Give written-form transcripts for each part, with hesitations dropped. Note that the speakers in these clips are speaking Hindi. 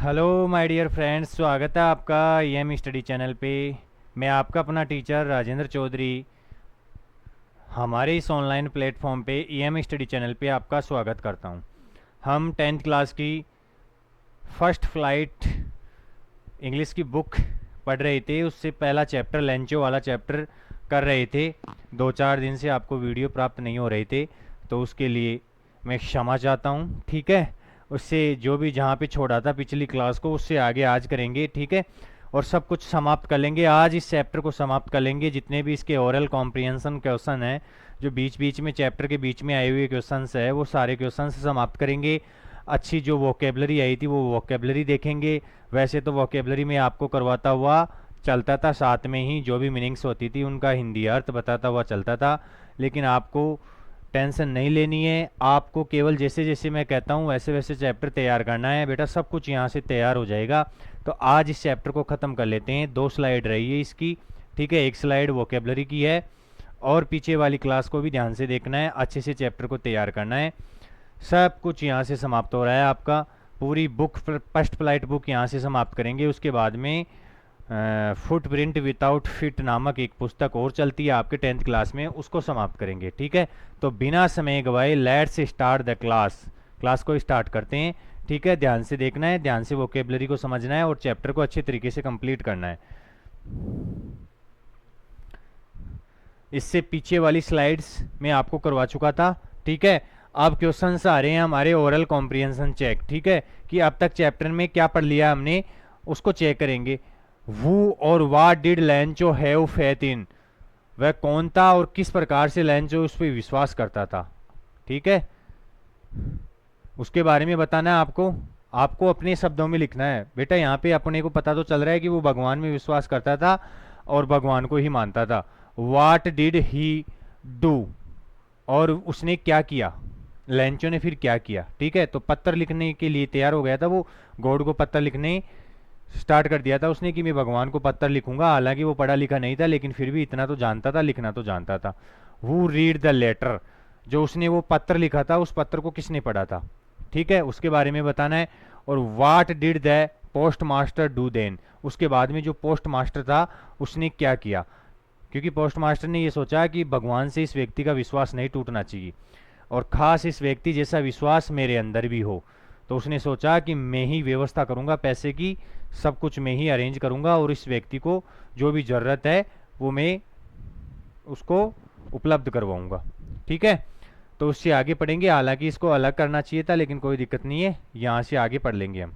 हेलो माय डियर फ्रेंड्स, स्वागत है आपका ईएम स्टडी चैनल पे। मैं आपका अपना टीचर राजेंद्र चौधरी। हमारे इस ऑनलाइन प्लेटफॉर्म पे ईएम स्टडी चैनल पे आपका स्वागत करता हूँ। हम 10th क्लास की फर्स्ट फ्लाइट इंग्लिश की बुक पढ़ रहे थे। उससे पहला चैप्टर लेंचो वाला चैप्टर कर रहे थे। 2-4 दिन से आपको वीडियो प्राप्त नहीं हो रहे थे, तो उसके लिए मैं क्षमा चाहता हूँ। ठीक है, उससे जो भी जहाँ पे छोड़ा था पिछली क्लास को, उससे आगे आज करेंगे। ठीक है, और सब कुछ समाप्त कर लेंगे। आज इस चैप्टर को समाप्त कर लेंगे। जितने भी इसके ओरल कॉम्प्रिहेंशन क्वेश्चन हैं, जो बीच बीच में चैप्टर के बीच में आए हुए क्वेश्चंस है, वो सारे क्वेश्चंस समाप्त करेंगे। अच्छी जो वोकेबलरी आई थी वो वोकेबलरी देखेंगे। वैसे तो वोकेबलरी में आपको करवाता हुआ चलता था, साथ में ही जो भी मीनिंग्स होती थी उनका हिंदी अर्थ बताता हुआ चलता था। लेकिन आपको टेंशन नहीं लेनी है। आपको केवल जैसे जैसे मैं कहता हूँ वैसे वैसे चैप्टर तैयार करना है। बेटा सब कुछ यहाँ से तैयार हो जाएगा। तो आज इस चैप्टर को ख़त्म कर लेते हैं। 2 स्लाइड रही है इसकी। ठीक है, 1 स्लाइड वोकेबलरी की है, और पीछे वाली क्लास को भी ध्यान से देखना है। अच्छे से चैप्टर को तैयार करना है। सब कुछ यहाँ से समाप्त हो रहा है आपका। पूरी बुक फर्स्ट फ्लाइट बुक यहाँ से समाप्त करेंगे। उसके बाद में फुटप्रिंट विदाउट फिट नामक एक पुस्तक और चलती है आपके 10th क्लास में, उसको समाप्त करेंगे। ठीक है, तो बिना समय गवाए लेट्स स्टार्ट द क्लास को स्टार्ट करते हैं। ठीक है, ध्यान से देखना है, ध्यान से वोकेबलरी को समझना है और चैप्टर को अच्छे तरीके से कंप्लीट करना है। इससे पीछे वाली स्लाइड्स में आपको करवा चुका था। ठीक है, अब क्वेश्चंस आ रहे हैं हमारे ओरल कॉम्प्रिहेंशन चेक। ठीक है, कि अब तक चैप्टर में क्या पढ़ लिया हमने, उसको चेक करेंगे। वो और what did Lencho have faith in, वह कौन था और किस प्रकार से लेंचो उस पर विश्वास करता था। ठीक है, उसके बारे में बताना है आपको। आपको अपने शब्दों में लिखना है। बेटा यहाँ पे अपने को पता तो चल रहा है कि वो भगवान में विश्वास करता था और भगवान को ही मानता था। व्हाट डिड ही डू, और उसने क्या किया, लेंचो ने फिर क्या किया। ठीक है, तो पत्र लिखने के लिए तैयार हो गया था वो। गॉड को पत्र लिखने स्टार्ट कर दिया था उसने कि मैं भगवान को पत्र लिखूंगा। हालांकि वो पढ़ा लिखा नहीं था, लेकिन फिर भी इतना तो जानता था, लिखना तो जानता था। हु रीड द लेटर, जो उसने वो पत्र लिखा था उस पत्र को किसने पढ़ा था। ठीक है, उसके बारे में बताना है। और what did the post master do then, उसके बाद में जो पोस्ट मास्टर था उसने क्या किया। क्योंकि पोस्ट मास्टर ने ये सोचा कि भगवान से इस व्यक्ति का विश्वास नहीं टूटना चाहिए, और खास इस व्यक्ति जैसा विश्वास मेरे अंदर भी हो। तो उसने सोचा कि मैं ही व्यवस्था करूंगा पैसे की, सब कुछ मैं ही अरेंज करूंगा, और इस व्यक्ति को जो भी ज़रूरत है वो मैं उसको उपलब्ध करवाऊंगा। ठीक है, तो उससे आगे पढ़ेंगे। हालांकि इसको अलग करना चाहिए था, लेकिन कोई दिक्कत नहीं है, यहाँ से आगे पढ़ लेंगे हम।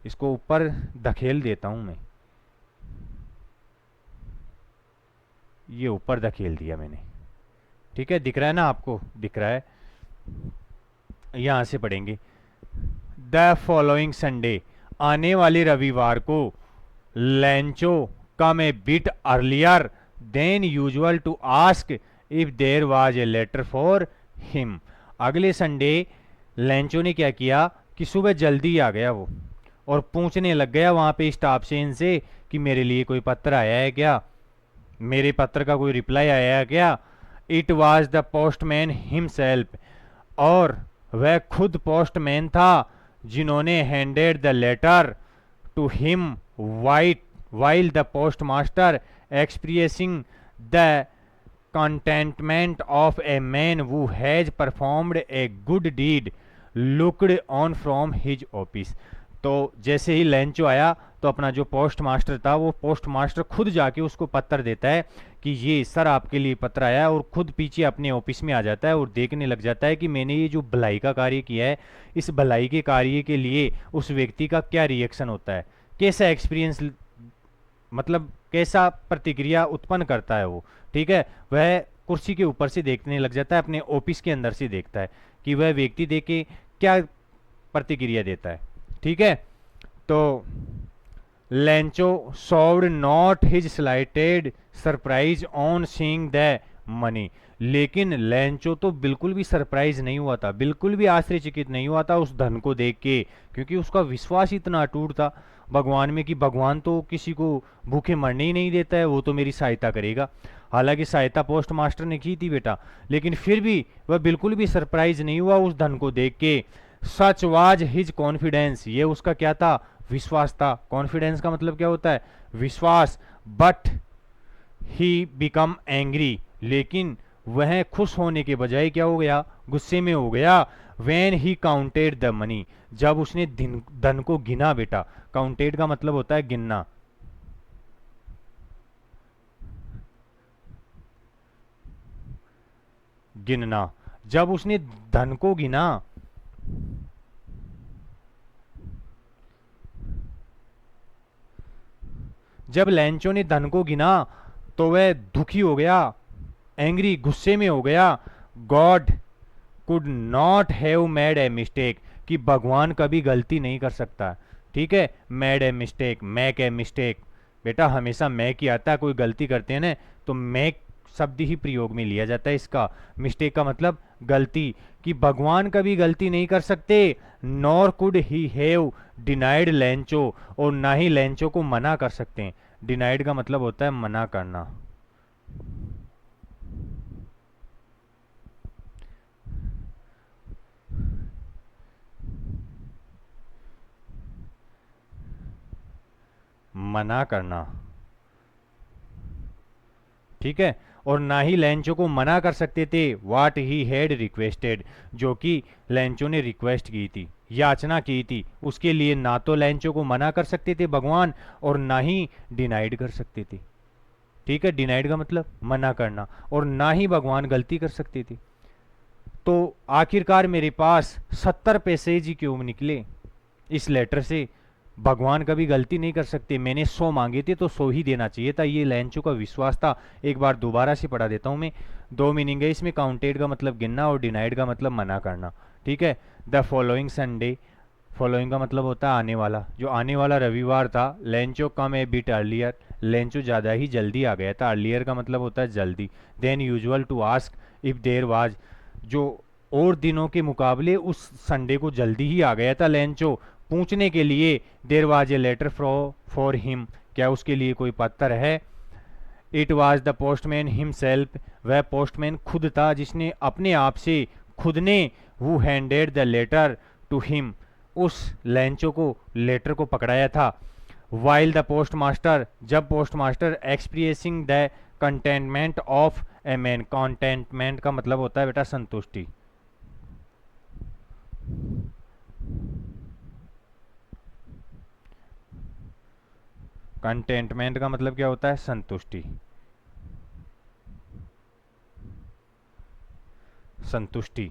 इसको ऊपर धकेल देता हूँ मैं, ये ऊपर धकेल दिया मैंने। ठीक है, दिख रहा है ना आपको, दिख रहा है। यहाँ से पढ़ेंगे। द फॉलोइंग संडे, आने वाले रविवार को, Lencho come a bit earlier than usual to ask if there was a letter for him. अगले संडे लेंचो ने क्या किया कि सुबह जल्दी आ गया वो, और पूछने लग गया वहाँ पे स्टाफ से इनसे कि मेरे लिए कोई पत्र आया है क्या, मेरे पत्र का कोई रिप्लाई आया है क्या। It was the postman himself, और वह खुद पोस्टमैन था जिन्होंने handed the letter to him while the postmaster expressing the contentment of a man who has performed a good deed looked on from his office। तो जैसे ही लेंचो आया तो अपना जो पोस्ट मास्टर था, वो पोस्ट मास्टर खुद जाके उसको पत्र देता है कि ये सर आपके लिए पत्र आया है, और खुद पीछे अपने ऑफिस में आ जाता है और देखने लग जाता है कि मैंने ये जो भलाई का कार्य किया है, इस भलाई के कार्य के लिए उस व्यक्ति का क्या रिएक्शन होता है, कैसा एक्सपीरियंस, मतलब कैसा प्रतिक्रिया उत्पन्न करता है वो। ठीक है, वह कुर्सी के ऊपर से देखने लग जाता है, अपने ऑफिस के अंदर से देखता है कि वह व्यक्ति देख के क्या प्रतिक्रिया देता है। ठीक है, तो Lencho showed not his slightest surprise on seeing the money, लेकिन लेंचो तो बिल्कुल भी सरप्राइज नहीं हुआ था, बिल्कुल भी आश्चर्यचकित नहीं हुआ था उस धन को देख के, क्योंकि उसका विश्वास इतना अटूट था भगवान में कि भगवान तो किसी को भूखे मरने ही नहीं देता है, वो तो मेरी सहायता करेगा। हालांकि सहायता पोस्ट मास्टर ने की थी बेटा, लेकिन फिर भी वह बिल्कुल भी सरप्राइज नहीं हुआ उस धन को देख के। सच वाज हिज कॉन्फिडेंस, ये उसका क्या था, विश्वास था। कॉन्फिडेंस का मतलब क्या होता है, विश्वास। बट ही बिकम एंग्री, लेकिन वह खुश होने के बजाय क्या हो गया, गुस्से में हो गया। When he counted the money, जब उसने धन को गिना बेटा। काउंटेड का मतलब होता है गिनना। गिनना, जब उसने धन को गिना, जब लैंचो ने धन को गिना तो वह दुखी हो गया, एंग्री, गुस्से में हो गया। God could not have made a mistake, कि भगवान कभी गलती नहीं कर सकता। ठीक है, made a mistake, make a mistake, बेटा हमेशा मैक ही आता है, कोई गलती करते हैं ना तो मैक शब्द ही प्रयोग में लिया जाता है इसका। मिस्टेक का मतलब गलती, कि भगवान कभी गलती नहीं कर सकते। Nor could he have denied लैंचो, और ना ही लैंचो को मना कर सकते हैं। डिनाइड का मतलब होता है मना करना। मना करना, ठीक है। और ना ही लैंचो को मना कर सकते थे वाट ही हैड रिक्वेस्टेड, जो कि लैंचो ने रिक्वेस्ट की थी, याचना की थी, उसके लिए ना तो लैंचो को मना कर सकते थे भगवान, और ना ही डिनाइड कर सकते थे। ठीक है, डिनाइड का मतलब मना करना, और ना ही भगवान गलती कर सकते थे। तो आखिरकार मेरे पास 70 पैसेज ही क्यों निकले इस लेटर से। भगवान कभी गलती नहीं कर सकते, मैंने 100 मांगे थे तो 100 ही देना चाहिए था, ये लैंचो का विश्वास था। एक बार दोबारा से पढ़ा देता हूं मैं। दो मीनिंग है इसमें, काउंटेड का मतलब गिनना और डिनाइड का मतलब मना करना। ठीक है, द फॉलोइंग संडे, फॉलोइंग का मतलब होता है आने वाला, जो आने वाला रविवार था। Lencho come a bit earlier, Lencho ज़्यादा ही जल्दी आ गया था। अर्लियर का मतलब होता है जल्दी। Than usual to ask if there was, जो और दिनों के मुकाबले उस संडे को जल्दी ही आ गया था लेंचो, पूछने के लिए there was a letter for him, क्या उसके लिए कोई पत्र है। It was the postman himself, वह पोस्टमैन खुद था जिसने अपने आप से, खुद ने, who handed the letter to him, उस लैंचो को लेटर को पकड़ाया था। वाइल द पोस्ट मास्टर, जब post master expressing the contentment of a man, contentment का मतलब होता है बेटा संतुष्टि। कंटेंटमेंट का मतलब क्या होता है, संतुष्टि। संतुष्टि,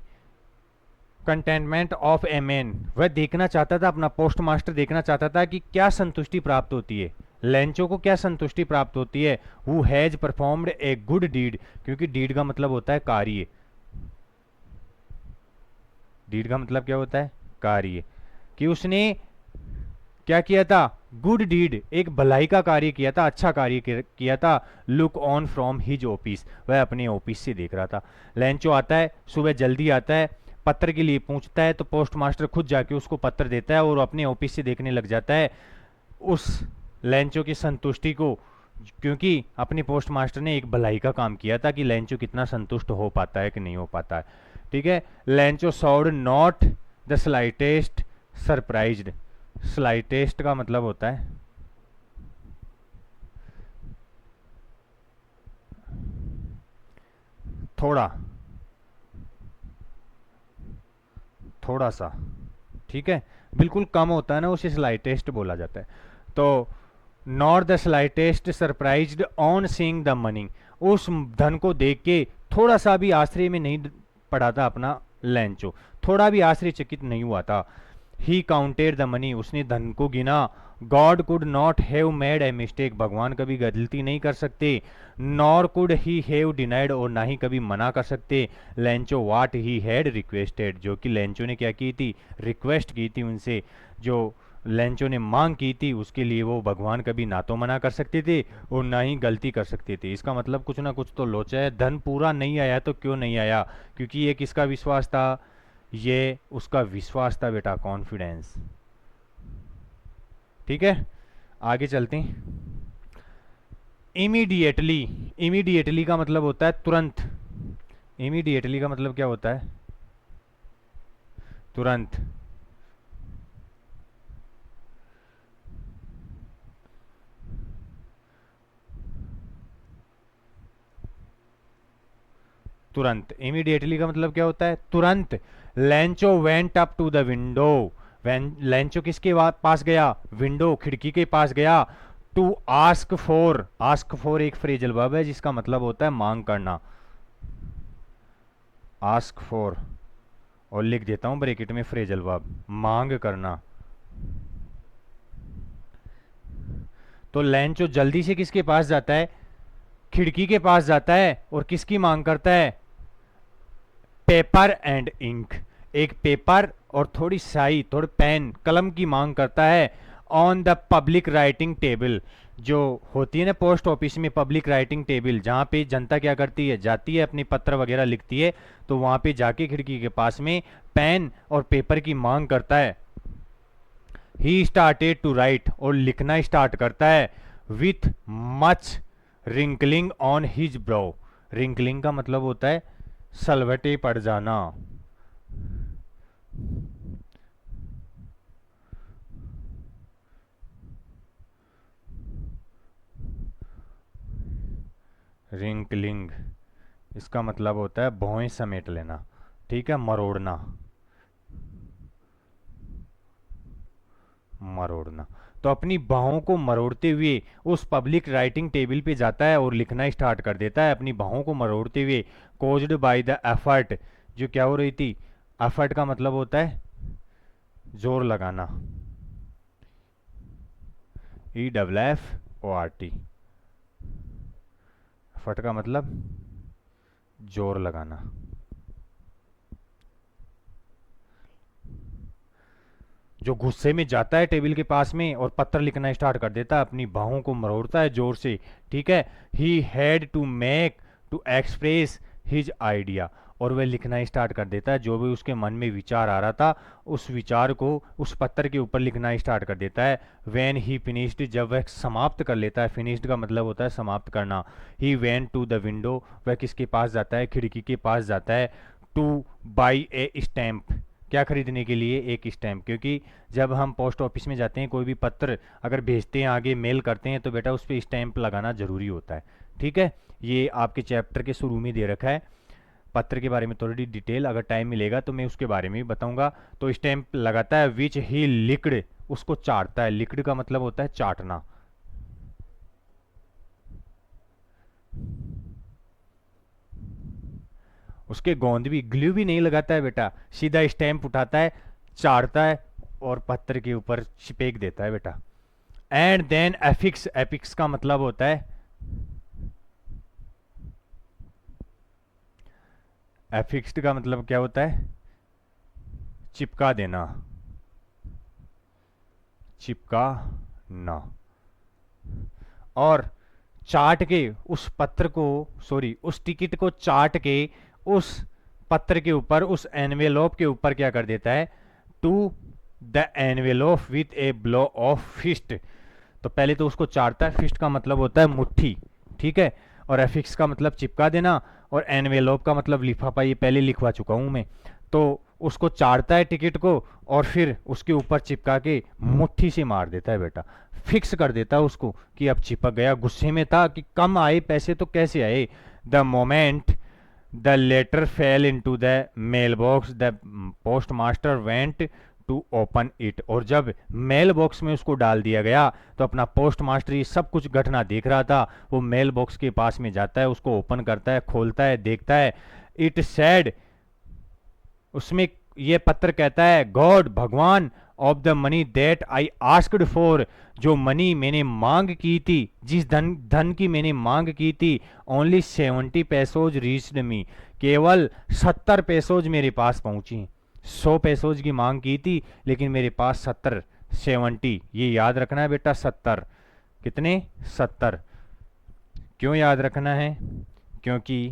कंटेनमेंट ऑफ ए मैन, वह देखना चाहता था, अपना पोस्ट मास्टर देखना चाहता था कि क्या संतुष्टि प्राप्त होती है, लेंचो को क्या संतुष्टि प्राप्त होती है। Who has performed a good deed, क्योंकि डीड का मतलब होता है कार्य। डीड का मतलब क्या होता है, कार्य, कि उसने क्या किया था, गुड डीड, एक भलाई का कार्य किया था, अच्छा कार्य किया था। Look on from his office, वह अपने ऑफिस से देख रहा था। लेंचो आता है, सुबह जल्दी आता है, पत्र के लिए पूछता है, तो पोस्ट मास्टर खुद जाके उसको पत्र देता है और अपने ऑफिस से देखने लग जाता है उस लेंचो की संतुष्टि को, क्योंकि अपने पोस्ट मास्टर ने एक भलाई का काम किया था कि लेंचो कितना संतुष्ट हो पाता है कि नहीं हो पाता है। ठीक है, Lencho sawed not the slightest surprised, slightest का मतलब होता है थोड़ा, थोड़ा सा। ठीक है, बिल्कुल कम होता है ना, उसे स्लाइटेस्ट बोला जाता है। तो not the slightest surprised on seeing the money, उस धन को देख के थोड़ा सा भी आश्चर्य में नहीं पड़ा था अपना लेंचो, थोड़ा भी आश्चर्यचकित नहीं हुआ था। ही काउंटेड द मनी, उसने धन को गिना। God could not have made a mistake, भगवान कभी गलती नहीं कर सकते। Nor could he have denied, और ना ही कभी मना कर सकते। Lencho what he had requested, जो कि लेंचो ने क्या की थी, रिक्वेस्ट की थी उनसे, जो लेंचो ने मांग की थी, उसके लिए वो भगवान कभी ना तो मना कर सकते थे और ना ही गलती कर सकते थे। इसका मतलब कुछ ना कुछ तो लोचा है। धन पूरा नहीं आया तो क्यों नहीं आया, क्योंकि ये किसका विश्वास था, ये उसका विश्वास था बेटा, कॉन्फिडेंस। ठीक है, आगे चलते हैं। इमीडिएटली, इमीडिएटली का मतलब होता है तुरंत। इमीडिएटली का मतलब क्या होता है, तुरंत। तुरंत। इमीडिएटली का मतलब क्या होता है? तुरंत। Lencho went up to the window. Lencho किसके पास गया? विंडो, खिड़की के पास गया। To ask for, ask for एक फ्रेजल वर्ब है जिसका मतलब होता है मांग करना। आस्क फॉर, और लिख देता हूं ब्रैकेट में फ्रेजल वर्ब, मांग करना। तो लेंचो जल्दी से किसके पास जाता है? खिड़की के पास जाता है और किसकी मांग करता है? पेपर एंड इंक, एक पेपर और थोड़ी स्याही, थोड़ी पेन, कलम की मांग करता है। On the public writing table, जो होती है ना पोस्ट ऑफिस में पब्लिक राइटिंग टेबल, जहाँ पे जनता क्या करती है? जाती है, अपनी पत्र वगैरह लिखती है, तो वहाँ पे जाके खिड़की के पास में पेन और पेपर की मांग करता है। ही स्टार्टेड टू राइट, और लिखना स्टार्ट करता है। With much wrinkling on his bro, wrinkling का मतलब होता है सलवटे पड़ जाना। रिंकलिंग इसका मतलब होता है भौएं समेट लेना, ठीक है, मरोड़ना, मरोड़ना। तो अपनी बाहों को मरोड़ते हुए उस पब्लिक राइटिंग टेबल पे जाता है और लिखना स्टार्ट कर देता है, अपनी बाहों को मरोड़ते हुए। कोज्ड बाय द एफर्ट, जो क्या हो रही थी? एफर्ट का मतलब होता है जोर लगाना, EFFORT, एफर्ट का मतलब जोर लगाना। जो गुस्से में जाता है टेबल के पास में और पत्र लिखना स्टार्ट कर देता है, अपनी बाहों को मरोड़ता है जोर से, ठीक है। He had to make to express his idea, और वह लिखना स्टार्ट कर देता है, जो भी उसके मन में विचार आ रहा था उस विचार को उस पत्र के ऊपर लिखना स्टार्ट कर देता है। व्हेन ही फिनिश्ड, जब वह समाप्त कर लेता है, फिनिश्ड का मतलब होता है समाप्त करना। He went to the window, वह किसके पास जाता है? खिड़की के पास जाता है। टू बाई ए स्टैम्प, क्या खरीदने के लिए? एक स्टैम्प, क्योंकि जब हम पोस्ट ऑफिस में जाते हैं कोई भी पत्र अगर भेजते हैं, आगे मेल करते हैं, तो बेटा उस पर स्टैम्प लगाना जरूरी होता है, ठीक है। ये आपके चैप्टर के शुरू में दे रखा है, पत्र के बारे में थोड़ी डिटेल, अगर टाइम मिलेगा तो मैं उसके बारे में भी बताऊंगा। तो स्टैम्प लगाता है। विच ही लिक्ड, उसको चाटता है। लिक्ड का मतलब होता है चाटना। उसके गोंद भी, ग्लू भी नहीं लगाता है बेटा, सीधा स्टैम्प उठाता है, चाटता है और पत्र के ऊपर चिपेक देता है बेटा। एंड देन एफिक्स, एफिक्स का मतलब होता है, एफिक्स्ड का मतलब क्या होता है? चिपका देना, चिपका ना। और चाट के उस पत्र को, सॉरी उस टिकट को चाट के उस पत्र के ऊपर, उस एनवेलोप के ऊपर क्या कर देता है? To the envelope with a blow of fist, तो पहले तो उसको चाटता है, फिस्ट का मतलब होता है मुट्ठी, ठीक है, और एफिक्स का मतलब चिपका देना, और एनवेलोप का मतलब लिफाफा, ये पहले लिखवा चुका हूं मैं। तो उसको चाटता है टिकट को और फिर उसके ऊपर चिपका के मुट्ठी से मार देता है बेटा, फिक्स कर देता है उसको कि अब चिपक गया। गुस्से में था कि कम आए पैसे तो कैसे आए। The moment the letter fell into the mail box the post master went to open it, और जब मेल बॉक्स में उसको डाल दिया गया तो अपना पोस्ट मास्टर ये सब कुछ घटना देख रहा था, वो मेल बॉक्स के पास में जाता है, उसको ओपन करता है, खोलता है, देखता है। इट सैड, उसमें ये पत्र कहता है, गॉड, भगवान, of the money that I asked for, जो मनी मैंने मांग की थी, जिस धन की मैंने मांग की थी, ओनली 70 पैसोज रीच्ड मी, केवल 70 पैसोज मेरे पास पहुंची। 100 पैसोज की मांग की थी लेकिन मेरे पास 70, 70, ये याद रखना है बेटा, 70, कितने? 70। क्यों याद रखना है? क्योंकि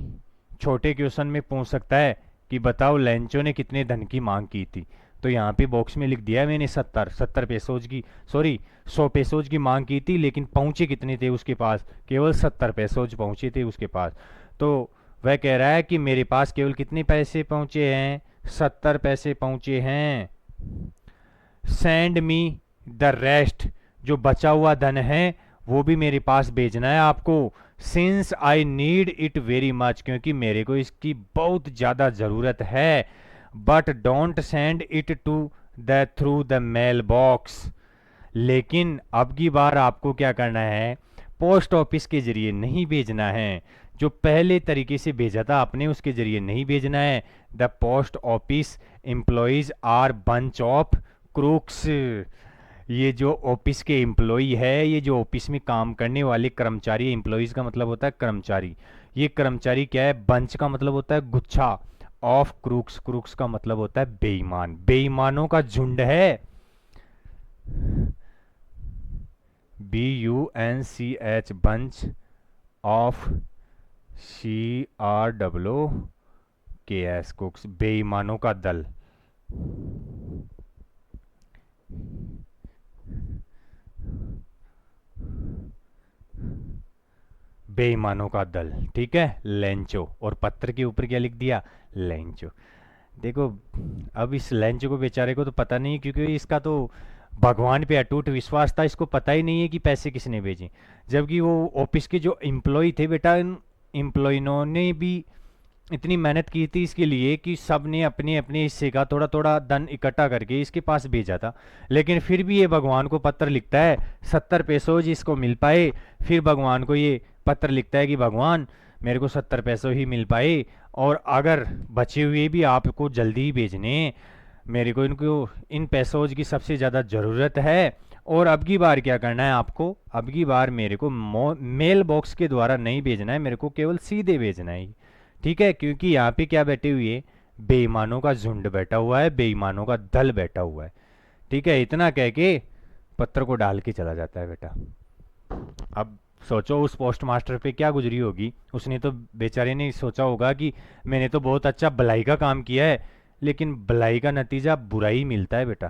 छोटे क्वेश्चन में पूछ सकता है कि बताओ लेंचो ने कितने धन की मांग की थी, तो यहाँ पे बॉक्स में लिख दिया है मैंने 70 पैसोज की, सॉरी 100 पैसोज की मांग की थी, लेकिन पहुंचे कितने थे उसके पास? केवल 70 पैसोज पहुंचे थे उसके पास। तो वह कह रहा है कि मेरे पास केवल कितने पैसे पहुंचे हैं? 70 पैसे पहुंचे हैं। सेंड मी द रेस्ट, जो बचा हुआ धन है वो भी मेरे पास भेजना है आपको, since I need it very much, क्योंकि मेरे को इसकी बहुत ज़्यादा ज़रूरत है। But don't send it to the through the mail box, लेकिन अब की बार आपको क्या करना है, पोस्ट ऑफिस के जरिए नहीं भेजना है। जो पहले तरीके से भेजा था आपने उसके जरिए नहीं भेजना है। The post office employees are bunch of crooks. ये जो ऑफिस के एम्प्लॉई है, ये जो ऑफिस में काम करने वाले कर्मचारी, एम्प्लॉयज का मतलब होता है कर्मचारी, ये कर्मचारी क्या है, बंच का मतलब होता है गुच्छा, ऑफ क्रूक्स, क्रूक्स का मतलब होता है बेईमान, बेईमानों का झुंड है। BUNCH, bunch of CRWKS, crooks, बेईमानों का दल। बेईमानों का दल, ठीक है, लेंचो। और पत्र के ऊपर क्या लिख दिया, लेंचो। देखो अब इस लेंचो को बेचारे को तो पता नहीं, क्योंकि इसका तो भगवान पे अटूट विश्वास था, इसको पता ही नहीं है कि पैसे किसने भेजे। जबकि वो ऑफिस के जो एम्प्लॉय थे बेटा, इन एम्प्लॉयनों ने भी इतनी मेहनत की थी इसके लिए कि सब ने अपने अपने हिस्से का थोड़ा थोड़ा धन इकट्ठा करके इसके पास भेजा था। लेकिन फिर भी ये भगवान को पत्र लिखता है, 70 पैसों जिसको मिल पाए, फिर भगवान को ये पत्र लिखता है कि भगवान मेरे को 70 पैसों ही मिल पाए, और अगर बचे हुए भी आपको जल्दी ही भेजने, मेरे को इनको इन पैसों की सबसे ज़्यादा ज़रूरत है। और अब की बार क्या करना है आपको, अब की बार मेरे को मेल बॉक्स के द्वारा नहीं भेजना है, मेरे को केवल सीधे भेजना है, ठीक है। क्योंकि यहाँ पे क्या बैठे हुए, बेईमानों का झुंड बैठा हुआ है, बेईमानों का दल बैठा हुआ है, ठीक है। इतना कह के पत्र को डाल के चला जाता है बेटा। अब सोचो उस पोस्ट मास्टर पे क्या गुजरी होगी, उसने तो बेचारे ने सोचा होगा कि मैंने तो बहुत अच्छा भलाई का काम किया है, लेकिन भलाई का नतीजा बुराई मिलता है बेटा,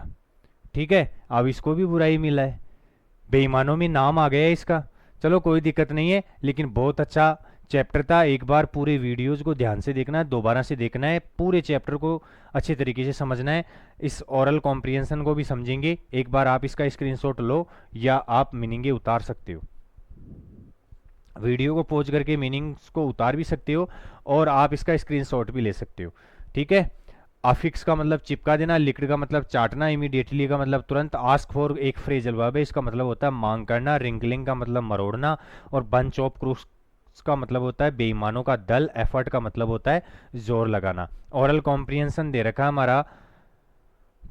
ठीक है। अब इसको भी बुराई मिला है, बेईमानों में नाम आ गया है इसका। चलो कोई दिक्कत नहीं है, लेकिन बहुत अच्छा चैप्टर था। एक बार पूरे वीडियोस को ध्यान से देखना है, दोबारा से देखना है, पूरे चैप्टर को अच्छे तरीके से समझना है। इस ओरल कॉम्प्रिहेंशन को भी समझेंगे। एक बार आप इसका स्क्रीनशॉट लो या आप मीनिंग उतार सकते हो, वीडियो को पॉज करके मीनिंग्स को उतार भी सकते हो, और आप इसका स्क्रीनशॉट भी ले सकते हो, ठीक है। अफिक्स का मतलब चिपका देना, लिक्विड का मतलब चाटना, इमीडिएटली का मतलब तुरंत, आस्क फॉर एक फ्रेजल वर्ब है, इसका मतलब होता है मांग करना, रिंकलिंग का मतलब मरोड़ना, और बंच ऑफ क्रूक्स का मतलब होता है बेईमानों का दल, एफर्ट का मतलब होता है जोर लगाना। ओरल कॉम्प्रिहेंशन दे रखा है हमारा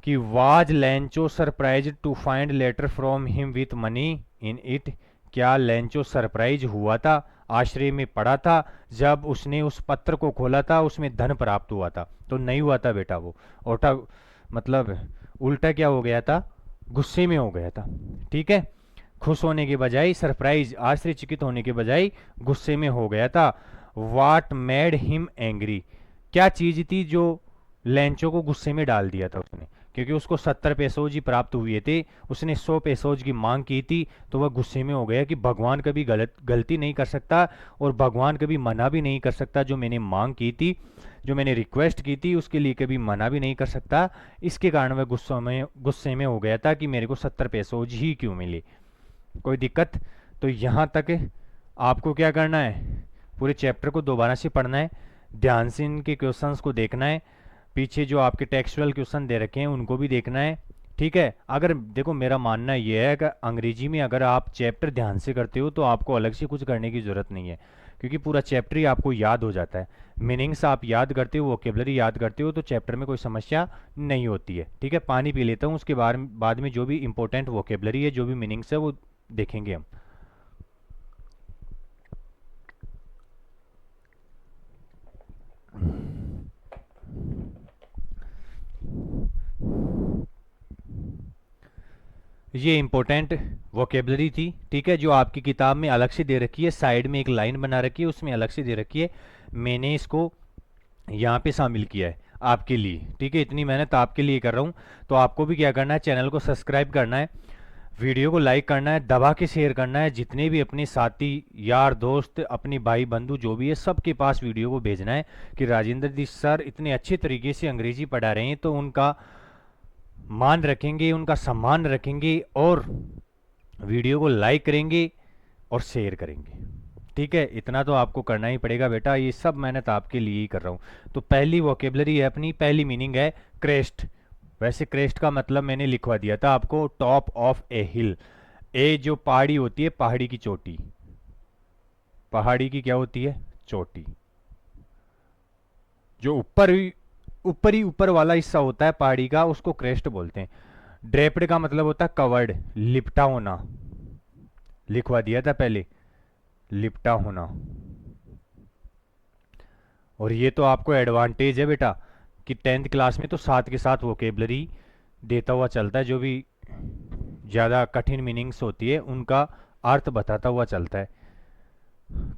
कि was Lencho surprise to find letter from him with money in it, क्या लेंचो सरप्राइज हुआ था, आश्रय में पड़ा था जब उसने उस पत्र को खोला था, उसमें धन प्राप्त हुआ था। तो नहीं हुआ था बेटा, वो उल्टा मतलब उल्टा क्या हो गया था, गुस्से में हो गया था, ठीक है। खुश होने के बजाय, सरप्राइज आश्चर्यचकित होने के बजाय गुस्से में हो गया था। वाट मेड हिम एंग्री, क्या चीज थी जो लेंचो को गुस्से में डाल दिया था उसने, क्योंकि उसको 70 पैसोज ही प्राप्त हुए थे, उसने 100 पैसोज की मांग की थी, तो वह गुस्से में हो गया कि भगवान कभी गलती नहीं कर सकता, और भगवान कभी मना भी नहीं कर सकता। जो मैंने मांग की थी, जो मैंने रिक्वेस्ट की थी, उसके लिए कभी मना भी नहीं कर सकता। इसके कारण वह गुस्से में हो गया था कि मेरे को 70 पैसोज ही क्यों मिले। कोई दिक्कत? तो यहाँ तक आपको क्या करना है, पूरे चैप्टर को दोबारा से पढ़ना है, ध्यान से इनके क्वेश्चंस को देखना है, पीछे जो आपके टेक्सचुअल क्वेश्चन दे रखे हैं उनको भी देखना है, ठीक है। अगर देखो मेरा मानना यह है कि अंग्रेजी में अगर आप चैप्टर ध्यान से करते हो तो आपको अलग से कुछ करने की ज़रूरत नहीं है, क्योंकि पूरा चैप्टर ही आपको याद हो जाता है। मीनिंग्स आप याद करते हो, वोकेबलरी याद करते हो, तो चैप्टर में कोई समस्या नहीं होती है, ठीक है। पानी पी लेता हूँ, उसके बाद में जो भी इंपॉर्टेंट वोकेबलरी है, जो भी मीनिंग्स है, वो देखेंगे हम। ये इंपॉर्टेंट वोकेबलरी थी, ठीक है, जो आपकी किताब में अलग से दे रखी है, साइड में एक लाइन बना रखी है, उसमें अलग से दे रखी है। मैंने इसको यहाँ पे शामिल किया है आपके लिए, ठीक है। इतनी मेहनत आपके लिए कर रहा हूँ, तो आपको भी क्या करना है, चैनल को सब्सक्राइब करना है, वीडियो को लाइक करना है, दबा के शेयर करना है, जितने भी अपने साथी यार दोस्त, अपने भाई बंधु जो भी है, सबके पास वीडियो को भेजना है कि राजेंद्र जी सर इतने अच्छे तरीके से अंग्रेजी पढ़ा रहे हैं, तो उनका मान रखेंगे, उनका सम्मान रखेंगे, और वीडियो को लाइक करेंगे, और शेयर करेंगे। ठीक है, इतना तो आपको करना ही पड़ेगा बेटा, ये सब मेहनत आपके लिए ही कर रहा हूँ। तो पहली वोकेबलरी है अपनी, पहली मीनिंग है क्रेस्ट। वैसे क्रेस्ट का मतलब मैंने लिखवा दिया था आपको, टॉप ऑफ ए हिल। ए जो पहाड़ी होती है, पहाड़ी की चोटी, पहाड़ी की क्या होती है, चोटी। जो ऊपर ही ऊपर वाला हिस्सा होता है पहाड़ी का, उसको क्रेस्ट बोलते हैं। ड्रेप्ड का मतलब होता है कवर्ड, लिपटा होना, लिखवा दिया था पहले, लिपटा होना। और ये तो आपको एडवांटेज है बेटा कि 10th क्लास में तो साथ के साथ वोकेबलरी देता हुआ चलता है, जो भी ज़्यादा कठिन मीनिंग्स होती है उनका अर्थ बताता हुआ चलता है।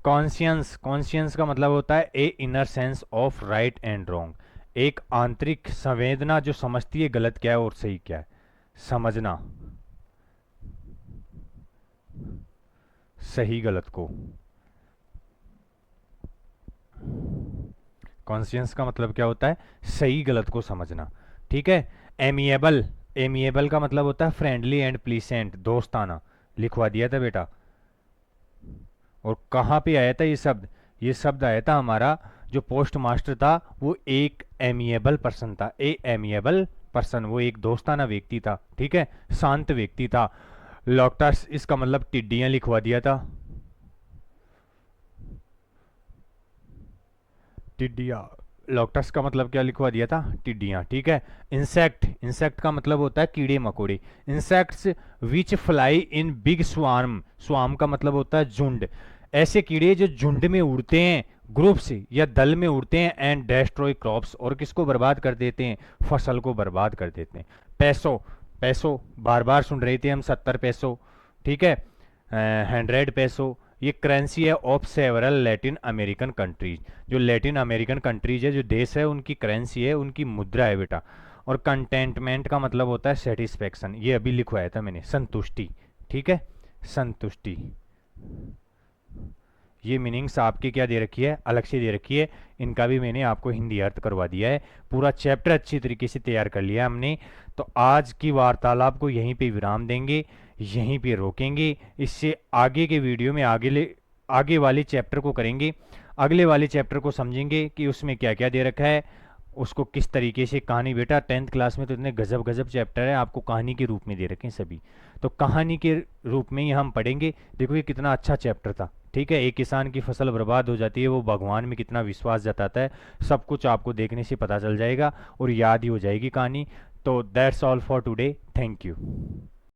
कॉन्शियंस, कॉन्शियंस का मतलब होता है a inner sense of right and wrong, एक आंतरिक संवेदना जो समझती है गलत क्या है और सही क्या है, समझना सही गलत को। कॉन्शियंस का मतलब क्या होता है, सही गलत को समझना। ठीक है। एमिएबल, एमिएबल का मतलब होता है फ्रेंडली एंड प्लीसेंट, दोस्ताना, लिखवा दिया था बेटा। और कहाँ पे आया था ये शब्द, ये शब्द आया था हमारा जो पोस्ट मास्टर था वो एक एमिएबल पर्सन था, ए एमिएबल पर्सन, वो एक दोस्ताना व्यक्ति था। ठीक है, शांत व्यक्ति था। लॉक्टस, इसका मतलब टिड्डियां, लिखवा दिया था, टिड्डियाँ। लॉक्टस का मतलब क्या लिखवा दिया था, टिड्डियाँ। ठीक है। इंसेक्ट, इंसेक्ट का मतलब होता है कीड़े मकोड़े। Insects which fly in big swarm, swarm का मतलब होता है झुंड, ऐसे कीड़े जो झुंड में उड़ते हैं, ग्रुप से या दल में उड़ते हैं, एंड डेस्ट्रॉय क्रॉप्स, और किसको बर्बाद कर देते हैं, फसल को बर्बाद कर देते हैं। पैसो, पैसो बार बार सुन रहे थे हम, 70 पैसो। ठीक है, 100 पैसो, ये करेंसी है of several Latin American countries, जो लैटिन अमेरिकन कंट्रीज है, जो देश है, उनकी करेंसी है, उनकी मुद्रा है बेटा। और कंटेंटमेंट का मतलब होता है सेटिस्फेक्शन, ये अभी लिखवाया था मैंने, संतुष्टि। ठीक है, संतुष्टि। ये मीनिंग्स आपके क्या दे रखी है, अलग से दे रखी है, इनका भी मैंने आपको हिंदी अर्थ करवा दिया है। पूरा चैप्टर अच्छी तरीके से तैयार कर लिया हमने। तो आज की वार्तालाप को यहीं पे विराम देंगे, यहीं पे रोकेंगे। इससे आगे के वीडियो में आगे वाले चैप्टर को करेंगे, अगले वाले चैप्टर को समझेंगे कि उसमें क्या क्या दे रखा है, उसको किस तरीके से कहानी। बेटा 10th क्लास में तो इतने गजब गजब चैप्टर है, आपको कहानी के रूप में दे रखे हैं सभी, तो कहानी के रूप में ही हम पढ़ेंगे। देखो ये कितना अच्छा चैप्टर था। ठीक है, एक किसान की फसल बर्बाद हो जाती है, वो भगवान में कितना विश्वास जताता है, सब कुछ आपको देखने से पता चल जाएगा और याद ही हो जाएगी कहानी। तो that's all for today, thank you.